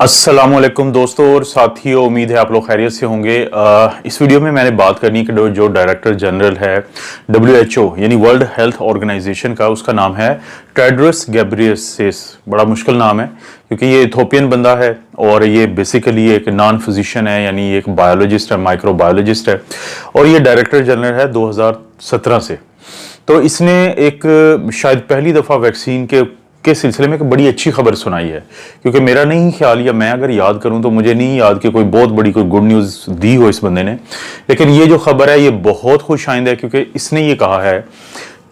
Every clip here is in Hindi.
अस्सलामुअलैकुम दोस्तों और साथियों, उम्मीद है आप लोग खैरियत से होंगे। इस वीडियो में मैंने बात करनी है कि जो डायरेक्टर जनरल है WHO यानी वर्ल्ड हेल्थ ऑर्गेनाइजेशन का, उसका नाम है टेड्रोस घेब्रेयेसस। बड़ा मुश्किल नाम है क्योंकि ये इथोपियन बंदा है और ये बेसिकली एक नॉन फिजिशियन है, यानी एक बायोलॉजिस्ट है, माइक्रोबायोलॉजिस्ट है, और ये डायरेक्टर जनरल है 2017 से। तो इसने एक शायद पहली दफ़ा वैक्सीन के सिलसिले में एक बड़ी अच्छी खबर सुनाई है, क्योंकि मेरा नहीं ख्याल, या मैं अगर याद करूं तो मुझे नहीं याद कि कोई बहुत बड़ी कोई गुड न्यूज़ दी हो इस बंदे ने। लेकिन ये जो खबर है ये बहुत खुशाइंद है, क्योंकि इसने ये कहा है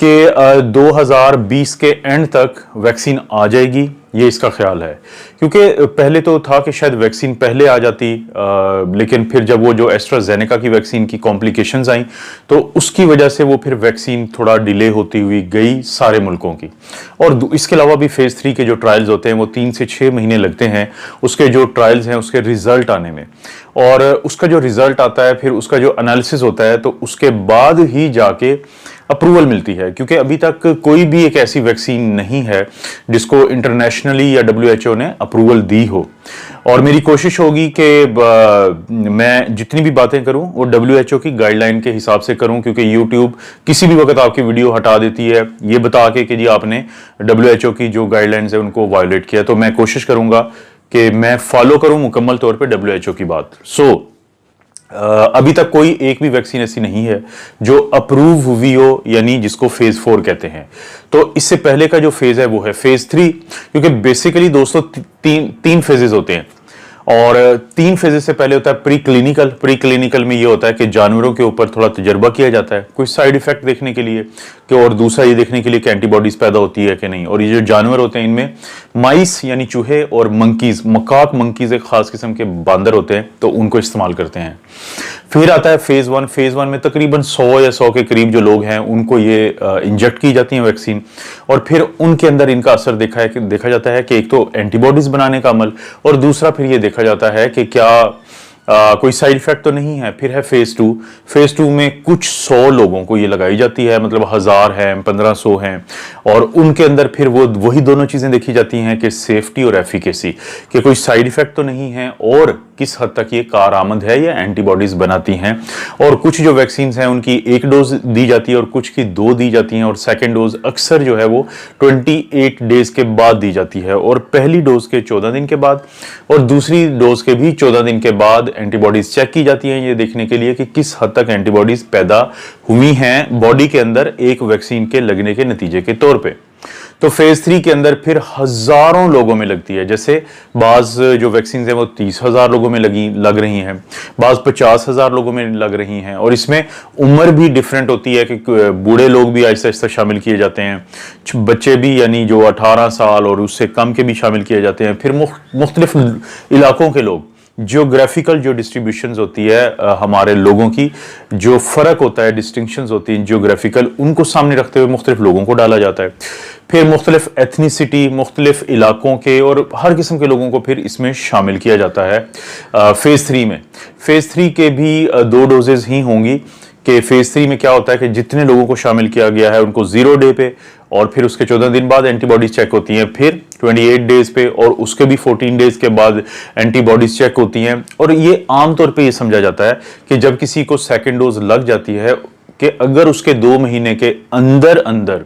कि 2020 के एंड तक वैक्सीन आ जाएगी, ये इसका ख्याल है। क्योंकि पहले तो था कि शायद वैक्सीन पहले आ जाती, लेकिन फिर जब वो जो एस्ट्राजेनेका की वैक्सीन की कॉम्प्लिकेशंस आई तो उसकी वजह से वो फिर वैक्सीन थोड़ा डिले होती हुई गई सारे मुल्कों की। और इसके अलावा भी फेज़ 3 के जो ट्रायल्स होते हैं वो 3 से 6 महीने लगते हैं उसके जो ट्रायल्स हैं उसके रिजल्ट आने में, और उसका जो रिजल्ट आता है फिर उसका जो एनालिसिस होता है तो उसके बाद ही जाके अप्रूवल मिलती है। क्योंकि अभी तक कोई भी एक ऐसी वैक्सीन नहीं है जिसको इंटरनेशनली या WHO ने अप्रूवल दी हो। और मेरी कोशिश होगी कि मैं जितनी भी बातें करूं वो WHO की गाइडलाइन के हिसाब से करूं, क्योंकि YouTube किसी भी वक्त आपकी वीडियो हटा देती है ये बता के कि जी आपने WHO की जो गाइडलाइंस है उनको वायोलेट किया। तो मैं कोशिश करूंगा कि मैं फॉलो करूं मुकम्मल तौर पे WHO की बात। अभी तक कोई एक भी वैक्सीन ऐसी नहीं है जो अप्रूव हुई हो, यानी जिसको फेज 4 कहते हैं। तो इससे पहले का जो फेज है वो है फेज 3, क्योंकि बेसिकली दोस्तों तीन फेजेस होते हैं, और 3 फेजेस से पहले होता है प्री क्लिनिकल में ये होता है कि जानवरों के ऊपर थोड़ा तजर्बा किया जाता है कुछ साइड इफेक्ट देखने के लिए कि, और दूसरा ये देखने के लिए कि एंटीबॉडीज पैदा होती है कि नहीं। और ये जो जानवर होते हैं इनमें माइस यानी चूहे और मंकीज, मकाक मंकीज एक खास किस्म के बांदर होते हैं, तो उनको इस्तेमाल करते हैं। फिर आता है फेज 1। फेज 1 में तकरीबन 100 या 100 के करीब जो लोग हैं उनको ये इंजेक्ट की जाती है वैक्सीन, और फिर उनके अंदर इनका असर देखा जाता है कि एक तो एंटीबॉडीज बनाने का अमल, और दूसरा फिर ये देखा जाता है कि क्या कोई साइड इफेक्ट तो नहीं है। फिर है फेज 2। फेज 2 में कुछ 100 लोगों को ये लगाई जाती है, मतलब 1000 हैं, 1500 हैं, और उनके अंदर फिर वही दोनों चीजें देखी जाती हैं कि सेफ्टी और एफिकेसी, कि कोई साइड इफेक्ट तो नहीं है और किस हद तक ये कारआमद है या एंटीबॉडीज बनाती हैं। और कुछ जो वैक्सीन हैं उनकी 1 डोज दी जाती है और कुछ की 2 दी जाती हैं, और सेकेंड डोज अक्सर जो है वो 28 डेज के बाद दी जाती है, और पहली डोज के 14 दिन के बाद और दूसरी डोज के भी 14 दिन के बाद एंटीबॉडीज चेक की जाती हैं, ये देखने के लिए कि किस हद तक एंटीबॉडीज पैदा हुई हैं बॉडी के अंदर एक वैक्सीन के लगने के नतीजे के तौर पे। तो फेज 3 के अंदर फिर हजारों लोगों में लगती है, जैसे बाज जो वैक्सीन है वो 30,000 लोगों में लग रही हैं, बाज 50,000 लोगों में लग रही हैं, और इसमें उम्र भी डिफरेंट होती है कि बूढ़े लोग भी आहिस्ता आहिस्ता शामिल किए जाते हैं, बच्चे भी यानी जो 18 साल और उससे कम के भी शामिल किए जाते हैं, फिर मुख्तलिफ इलाकों के लोग, जियोग्राफिकल जो डिस्ट्रीब्यूशंस होती है हमारे लोगों की, जो फ़र्क होता है, डिस्टिंक्शंस होती हैं जियोग्राफिकल, उनको सामने रखते हुए मुख्तलिफ लोगों को डाला जाता है। फिर मुख्तलिफ एथनिसिटी, मुख्तलिफ इलाकों के और हर किस्म के लोगों को फिर इसमें शामिल किया जाता है फेज़ 3 में। फेज़ 3 के भी 2 डोजेज ही होंगी, कि फेज 3 में क्या होता है कि जितने लोगों को शामिल किया गया है उनको 0 डे पे, और फिर उसके 14 दिन बाद एंटीबॉडीज चेक होती हैं, फिर 28 डेज पे, और उसके भी 14 डेज के बाद एंटीबॉडीज चेक होती हैं। और ये आमतौर पे ये समझा जाता है कि जब किसी को सेकेंड डोज लग जाती है कि अगर उसके 2 महीने के अंदर अंदर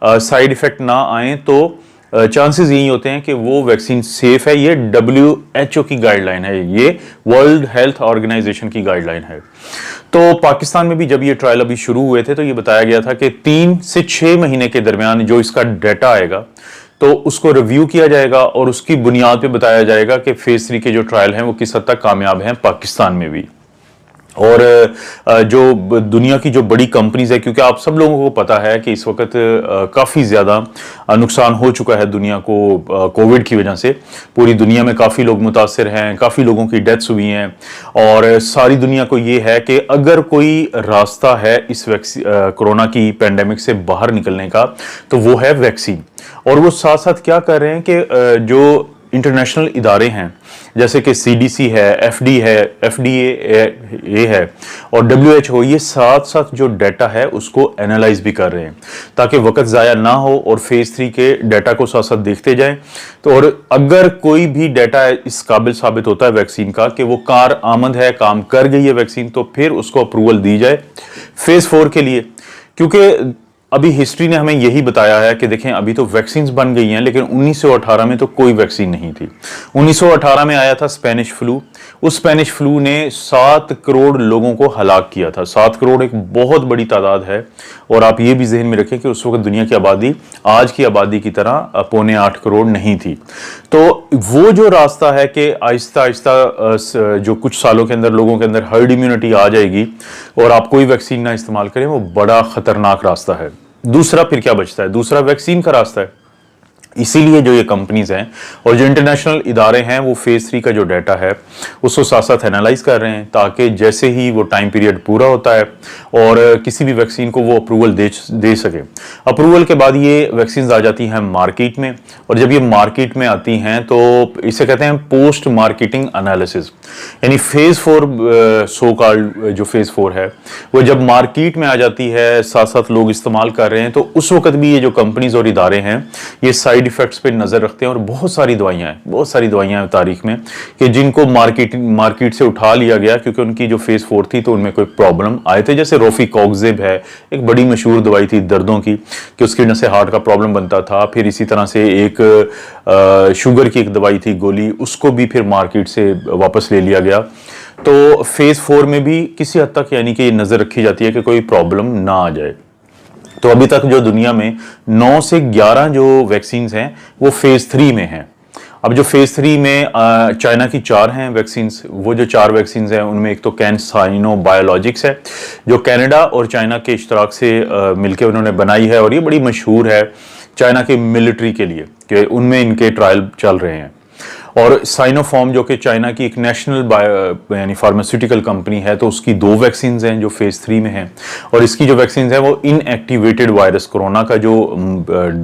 साइड इफेक्ट ना आए तो चांसेस यही होते हैं कि वो वैक्सीन सेफ है। ये WHO की गाइडलाइन है, ये वर्ल्ड हेल्थ ऑर्गेनाइजेशन की गाइडलाइन है। तो पाकिस्तान में भी जब ये ट्रायल अभी शुरू हुए थे तो ये बताया गया था कि 3 से 6 महीने के दरमियान जो इसका डाटा आएगा तो उसको रिव्यू किया जाएगा, और उसकी बुनियाद पे बताया जाएगा कि फेज 3 के जो ट्रायल हैं वो किस हद तक कामयाब हैं पाकिस्तान में भी। और जो दुनिया की जो बड़ी कंपनीज है, क्योंकि आप सब लोगों को पता है कि इस वक्त काफ़ी ज़्यादा नुकसान हो चुका है दुनिया को कोविड की वजह से, पूरी दुनिया में काफ़ी लोग मुतासर हैं, काफ़ी लोगों की डेथ्स हुई हैं, और सारी दुनिया को ये है कि अगर कोई रास्ता है इस कोरोना की पैंडेमिक से बाहर निकलने का तो वो है वैक्सीन। और वो साथ साथ क्या कर रहे हैं कि जो इंटरनेशनल इदारे हैं जैसे कि CDC है, FDA है और WHO, ये साथ साथ जो डाटा है उसको एनालाइज भी कर रहे हैं ताकि वक्त ज़ाया ना हो और फेज़ 3 के डाटा को साथ साथ देखते जाएं। तो और अगर कोई भी डाटा इस काबिल साबित होता है वैक्सीन का कि वो कारआमद है, काम कर गई है वैक्सीन, तो फिर उसको अप्रूवल दी जाए फेज़ 4 के लिए। क्योंकि अभी हिस्ट्री ने हमें यही बताया है कि देखें अभी तो वैक्सीन्स बन गई हैं, लेकिन 1918 में तो कोई वैक्सीन नहीं थी। 1918 में आया था स्पेनिश फ्लू। उस स्पेनिश फ्लू ने 7 करोड़ लोगों को हलाक किया था। 7 करोड़ एक बहुत बड़ी तादाद है और आप ये भी जहन में रखें कि उस वक्त दुनिया की आबादी आज की आबादी की तरह 7.25 करोड़ नहीं थी। तो वो जो रास्ता है कि आहिस्ता आहिस्ता जो कुछ सालों के अंदर लोगों के अंदर हर्ड इम्यूनिटी आ जाएगी और आप कोई वैक्सीन ना इस्तेमाल करें, वो बड़ा खतरनाक रास्ता है। दूसरा फिर क्या बचता है? दूसरा वैक्सीन का रास्ता है। इसीलिए जो ये कंपनीज हैं और जो इंटरनेशनल इदारे हैं वो फेज़ 3 का जो डाटा है उसको साथ साथ एनालाइज कर रहे हैं ताकि जैसे ही वो टाइम पीरियड पूरा होता है और किसी भी वैक्सीन को वो अप्रूवल दे सके। अप्रूवल के बाद ये वैक्सीन आ जाती हैं मार्केट में और जब ये मार्केट में आती हैं तो इसे कहते हैं पोस्ट मार्केटिंग एनालिसिस, यानी फेज़ 4 सो कॉल्ड जो फेज़ 4 है वो जब मार्केट में आ जाती है, साथ साथ लोग इस्तेमाल कर रहे हैं, तो उस वक्त भी ये जो कंपनीज और इदारे हैं ये साइड इफेक्ट्स पे नजर रखते हैं। और बहुत सारी दवाइयां हैं तारीख में कि जिनको मार्केट से उठा लिया गया क्योंकि उनकी जो फेज़ 4 थी तो उनमें कोई प्रॉब्लम आए थे। जैसे रोफिकॉक्सिब है, एक बड़ी मशहूर दवाई थी दर्दों की कि उसकी वजह से हार्ट का प्रॉब्लम बनता था। फिर इसी तरह से एक शुगर की एक दवाई थी गोली, उसको भी फिर मार्केट से वापस ले लिया गया। तो फेज़ 4 में भी किसी हद तक यानी कि नजर रखी जाती है कि कोई प्रॉब्लम ना आ जाए। तो अभी तक जो दुनिया में 9 से 11 जो वैक्सीन्स हैं वो फेज़ 3 में हैं। अब जो फेज़ 3 में चाइना की 4 हैं वैक्सीन्स। वो जो 4 वैक्सीन्स हैं उनमें एक तो कैनसाइनो बायोलॉजिक्स है जो कनाडा और चाइना के इश्तराक से मिलकर उन्होंने बनाई है और ये बड़ी मशहूर है चाइना के मिलिट्री के लिए कि उनमें इनके ट्रायल चल रहे हैं। और साइनोफार्म जो कि चाइना की एक नेशनल यानी फार्मास्यूटिकल कंपनी है, तो उसकी 2 वैक्सीन्स हैं जो फेज़ 3 में हैं। और इसकी जो वैक्सीन्स हैं वो इनएक्टिवेटेड वायरस, कोरोना का जो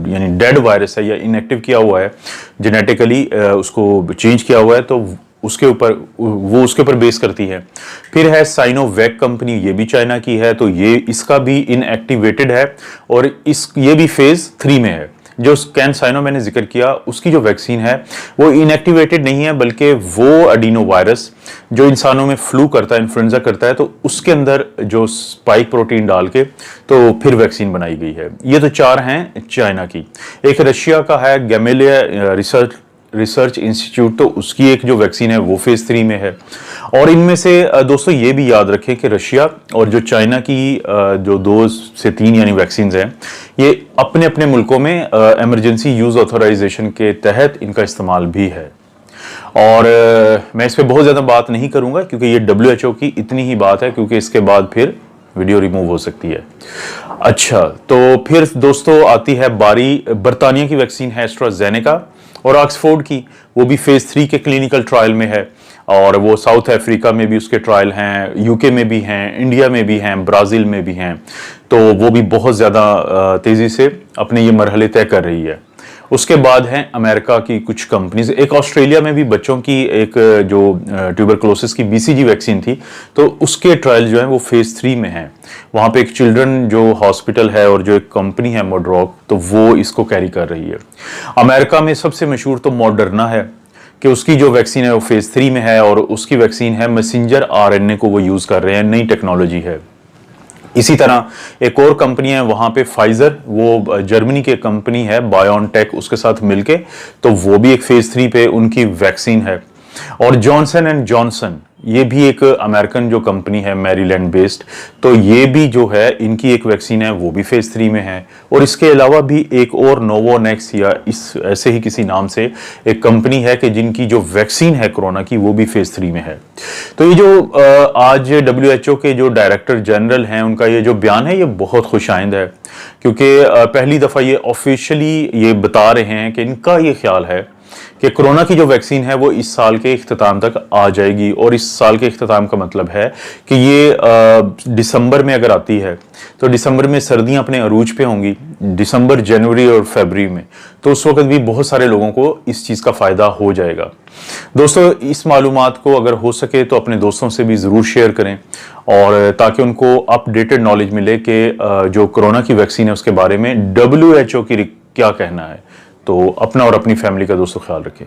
यानी डेड वायरस है या इनएक्टिव किया हुआ है जेनेटिकली, उसको चेंज किया हुआ है, तो उसके ऊपर बेस करती है। फिर है साइनोवैक कंपनी, ये भी चाइना की है, तो ये इसका भी इनएक्टिवेटेड है और ये भी फेज़ 3 में है। जो कैनसाइनो मैंने जिक्र किया उसकी जो वैक्सीन है वो इनएक्टिवेटेड नहीं है, बल्कि वो एडिनो वायरस जो इंसानों में फ्लू करता है, इन्फ्लुएंजा करता है, तो उसके अंदर जो स्पाइक प्रोटीन डाल के तो फिर वैक्सीन बनाई गई है। ये तो 4 हैं चाइना की। एक रशिया का है गैमेलिया रिसर्च इंस्टीट्यूट, तो उसकी एक जो वैक्सीन है वो फेज़ 3 में है। और इनमें से दोस्तों ये भी याद रखें कि रशिया और जो चाइना की जो 2 से 3 यानी वैक्सीन हैं ये अपने अपने मुल्कों में इमरजेंसी यूज़ ऑथराइजेशन के तहत इनका इस्तेमाल भी है। और मैं इस पर बहुत ज़्यादा बात नहीं करूँगा क्योंकि ये WHO की इतनी ही बात है, क्योंकि इसके बाद फिर वीडियो रिमूव हो सकती है। अच्छा, तो फिर दोस्तों आती है बारी बरतानिया की वैक्सीन है एस्ट्राजेनेका और ऑक्सफोर्ड की, वो भी फेज़ 3 के क्लिनिकल ट्रायल में है। और वो साउथ अफ्रीका में भी उसके ट्रायल हैं, UK में भी हैं, इंडिया में भी हैं, ब्राज़ील में भी हैं। तो वो भी बहुत ज़्यादा तेज़ी से अपने ये मरहले तय कर रही है। उसके बाद हैं अमेरिका की कुछ कंपनीज। एक ऑस्ट्रेलिया में भी बच्चों की एक जो ट्यूबरकुलोसिस की BCG वैक्सीन थी, तो उसके ट्रायल जो है वो फेज़ 3 में हैं। वहाँ पे एक चिल्ड्रन जो हॉस्पिटल है और जो एक कंपनी है मोड्रॉक, तो वो इसको कैरी कर रही है। अमेरिका में सबसे मशहूर तो मॉडर्ना है कि उसकी जो वैक्सीन है वो फेज़ 3 में है और उसकी वैक्सीन है मैसेंजर RNA को वो यूज़ कर रहे हैं, नई टेक्नोलॉजी है। इसी तरह एक और कंपनी है वहाँ पे फाइजर, वो जर्मनी की कंपनी है बायोनटेक, उसके साथ मिलके, तो वो भी एक फेज़ 3 पे उनकी वैक्सीन है। और जॉनसन एंड जॉनसन ये भी एक अमेरिकन जो कंपनी है मैरीलैंड बेस्ड, तो ये भी जो है इनकी एक वैक्सीन है वो भी फेज़ 3 में है। और इसके अलावा भी एक और नोवोनेक्स या इस ऐसे ही किसी नाम से एक कंपनी है कि जिनकी जो वैक्सीन है कोरोना की वो भी फेज़ 3 में है। तो ये जो आज WHO के जो डायरेक्टर जनरल हैं उनका ये जो बयान है ये बहुत खुशाइंद है, क्योंकि पहली दफ़ा ये ऑफिशियली ये बता रहे हैं कि इनका ये ख्याल है कि कोरोना की जो वैक्सीन है वो इस साल के इख्तिताम तक आ जाएगी, और इस साल के इख्तिताम का मतलब है कि ये दिसंबर में अगर आती है तो दिसंबर में सर्दियां अपने अरूज पे होंगी, दिसंबर, जनवरी और फरवरी में, तो उस वक्त भी बहुत सारे लोगों को इस चीज़ का फ़ायदा हो जाएगा। दोस्तों, इस मालूमात को अगर हो सके तो अपने दोस्तों से भी ज़रूर शेयर करें, और ताकि उनको अपडेटेड नॉलेज मिले कि जो कोरोना की वैक्सीन है उसके बारे में WHO की क्या कहना है। तो अपना और अपनी फैमिली का दोस्तों ख्याल रखें।